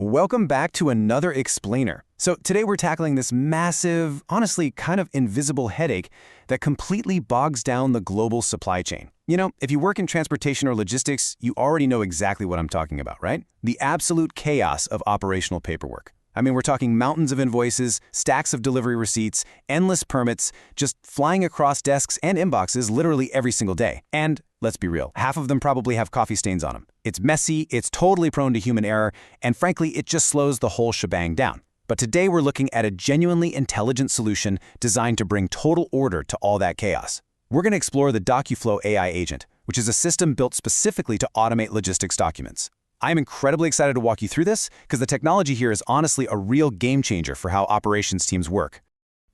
Welcome back to another explainer. So today we're tackling this massive, honestly kind of invisible headache that completely bogs down the global supply chain. You know, if you work in transportation or logistics, you already know exactly what I'm talking about, right? The absolute chaos of operational paperwork. I mean, we're talking mountains of invoices, stacks of delivery receipts, endless permits, just flying across desks and inboxes literally every single day. And let's be real, half of them probably have coffee stains on them. It's messy, it's totally prone to human error, and frankly, it just slows the whole shebang down. But today we're looking at a genuinely intelligent solution designed to bring total order to all that chaos. We're going to explore the DocuFlow AI Agent, which is a system built specifically to automate logistics documents. I'm incredibly excited to walk you through this because the technology here is honestly a real game changer for how operations teams work.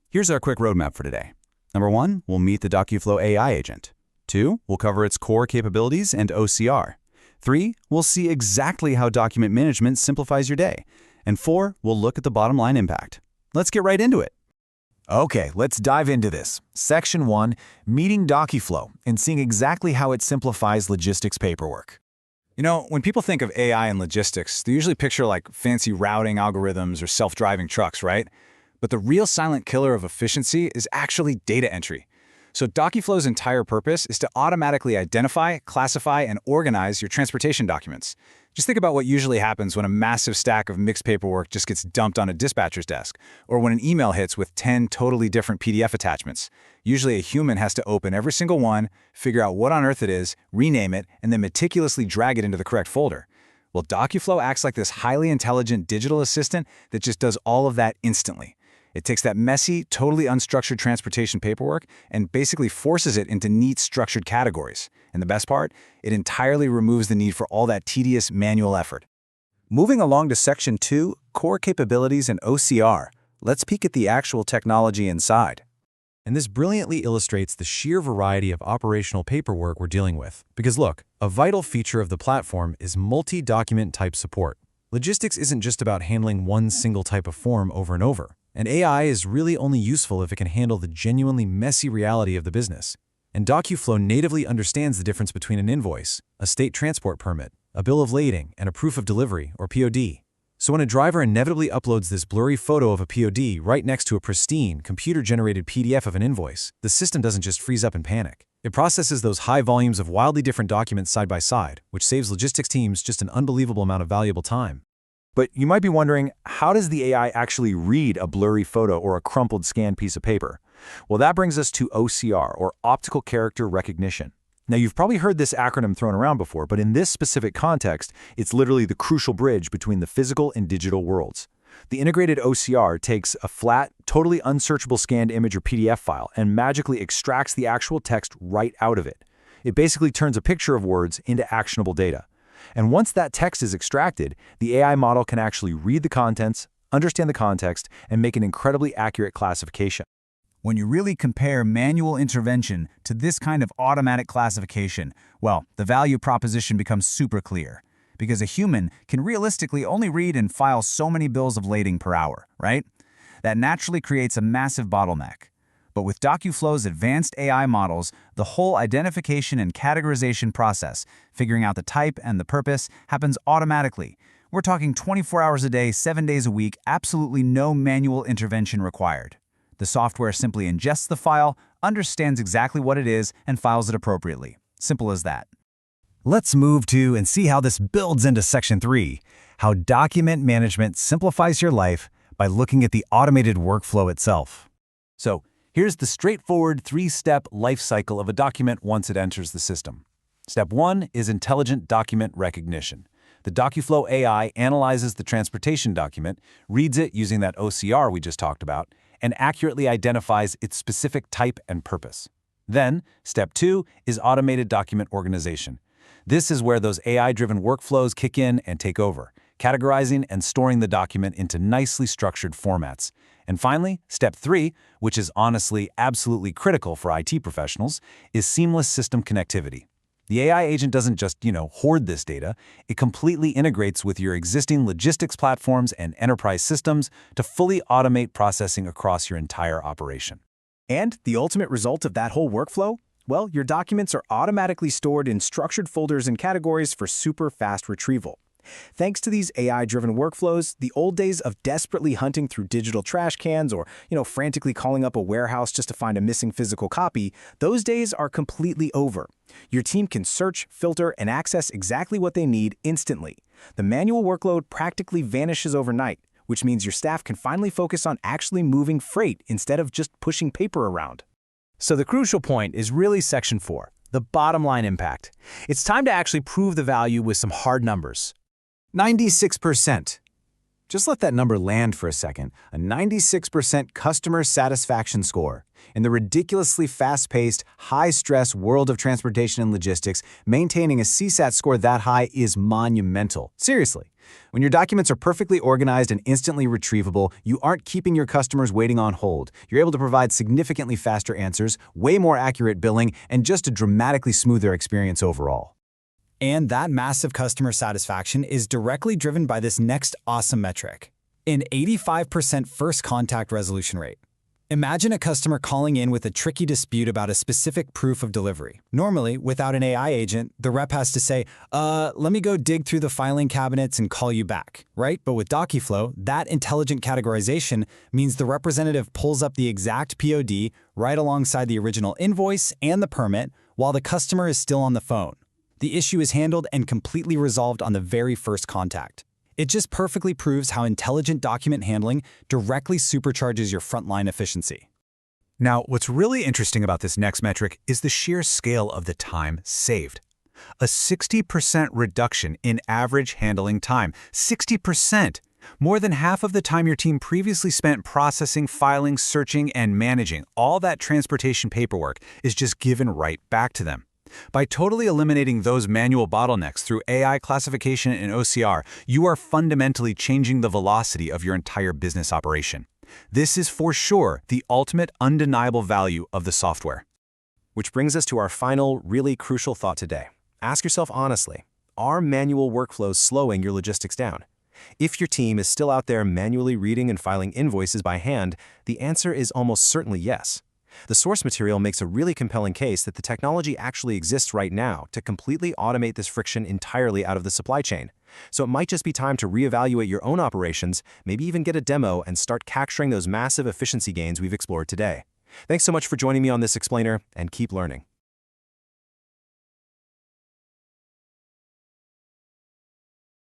Here's our quick roadmap for today. Number 1, we'll meet the DocuFlow AI Agent. 2, we'll cover its core capabilities and OCR. 3, we'll see exactly how document management simplifies your day. And 4, we'll look at the bottom line impact. Let's get right into it. Okay, let's dive into this. Section 1, meeting DocuFlow and seeing exactly how it simplifies logistics paperwork. You know, when people think of AI and logistics, they usually picture like fancy routing algorithms or self-driving trucks, right? But the real silent killer of efficiency is actually data entry. So DocuFlow's entire purpose is to automatically identify, classify, and organize your transportation documents. Just think about what usually happens when a massive stack of mixed paperwork just gets dumped on a dispatcher's desk, or when an email hits with 10 totally different PDF attachments. Usually a human has to open every single one, figure out what on earth it is, rename it, and then meticulously drag it into the correct folder. Well, DocuFlow acts like this highly intelligent digital assistant that just does all of that instantly. It takes that messy, totally unstructured transportation paperwork and basically forces it into neat, structured categories. And the best part? It entirely removes the need for all that tedious manual effort. Moving along to Section 2, core capabilities and OCR. Let's peek at the actual technology inside. And this brilliantly illustrates the sheer variety of operational paperwork we're dealing with. Because look, a vital feature of the platform is multi-document type support. Logistics isn't just about handling one single type of form over and over. And AI is really only useful if it can handle the genuinely messy reality of the business. And DocuFlow natively understands the difference between an invoice, a state transport permit, a bill of lading, and a proof of delivery, or POD. So when a driver inevitably uploads this blurry photo of a POD right next to a pristine, computer-generated PDF of an invoice, the system doesn't just freeze up and panic. It processes those high volumes of wildly different documents side by side, which saves logistics teams just an unbelievable amount of valuable time. But you might be wondering, how does the AI actually read a blurry photo or a crumpled scanned piece of paper? Well, that brings us to OCR, or Optical Character Recognition. Now, you've probably heard this acronym thrown around before, but in this specific context, it's literally the crucial bridge between the physical and digital worlds. The integrated OCR takes a flat, totally unsearchable scanned image or PDF file and magically extracts the actual text right out of it. It basically turns a picture of words into actionable data. And once that text is extracted, the AI model can actually read the contents, understand the context, and make an incredibly accurate classification. When you really compare manual intervention to this kind of automatic classification, well, the value proposition becomes super clear. Because a human can realistically only read and file so many bills of lading per hour, right? That naturally creates a massive bottleneck. But with DocuFlow's advanced AI models, the whole identification and categorization process, figuring out the type and the purpose, happens automatically. We're talking 24 hours a day, 7 days a week, absolutely no manual intervention required. The software simply ingests the file, understands exactly what it is, and files it appropriately. Simple as that. Let's move to and see how this builds into Section 3, how document management simplifies your life by looking at the automated workflow itself. So, here's the straightforward 3-step life cycle of a document once it enters the system. Step 1 is intelligent document recognition. The DocuFlow AI analyzes the transportation document, reads it using that OCR we just talked about, and accurately identifies its specific type and purpose. Then, step 2 is automated document organization. This is where those AI-driven workflows kick in and take over, categorizing and storing the document into nicely structured formats. And finally, step 3, which is honestly absolutely critical for IT professionals, is seamless system connectivity. The AI agent doesn't just, hoard this data. It completely integrates with your existing logistics platforms and enterprise systems to fully automate processing across your entire operation. And the ultimate result of that whole workflow? Well, your documents are automatically stored in structured folders and categories for super fast retrieval. Thanks to these AI-driven workflows, the old days of desperately hunting through digital trash cans or, frantically calling up a warehouse just to find a missing physical copy, those days are completely over. Your team can search, filter, and access exactly what they need instantly. The manual workload practically vanishes overnight, which means your staff can finally focus on actually moving freight instead of just pushing paper around. So the crucial point is really Section 4, the bottom line impact. It's time to actually prove the value with some hard numbers. 96%. Just let that number land for a second. A 96% customer satisfaction score. In the ridiculously fast-paced, high-stress world of transportation and logistics, maintaining a CSAT score that high is monumental. Seriously. When your documents are perfectly organized and instantly retrievable, you aren't keeping your customers waiting on hold. You're able to provide significantly faster answers, way more accurate billing, and just a dramatically smoother experience overall. And that massive customer satisfaction is directly driven by this next awesome metric: an 85% first contact resolution rate. Imagine a customer calling in with a tricky dispute about a specific proof of delivery. Normally, without an AI agent, the rep has to say, let me go dig through the filing cabinets and call you back, right? But with DocuFlow, that intelligent categorization means the representative pulls up the exact POD right alongside the original invoice and the permit while the customer is still on the phone. The issue is handled and completely resolved on the very first contact. It just perfectly proves how intelligent document handling directly supercharges your frontline efficiency. Now, what's really interesting about this next metric is the sheer scale of the time saved. A 60% reduction in average handling time. 60%! More than half of the time your team previously spent processing, filing, searching, and managing all that transportation paperwork is just given right back to them. By totally eliminating those manual bottlenecks through AI classification and OCR, you are fundamentally changing the velocity of your entire business operation. This is for sure the ultimate undeniable value of the software. Which brings us to our final, really crucial thought today. Ask yourself honestly, are manual workflows slowing your logistics down? If your team is still out there manually reading and filing invoices by hand, the answer is almost certainly yes. The source material makes a really compelling case that the technology actually exists right now to completely automate this friction entirely out of the supply chain. So it might just be time to reevaluate your own operations, maybe even get a demo and start capturing those massive efficiency gains we've explored today. Thanks so much for joining me on this explainer, and keep learning.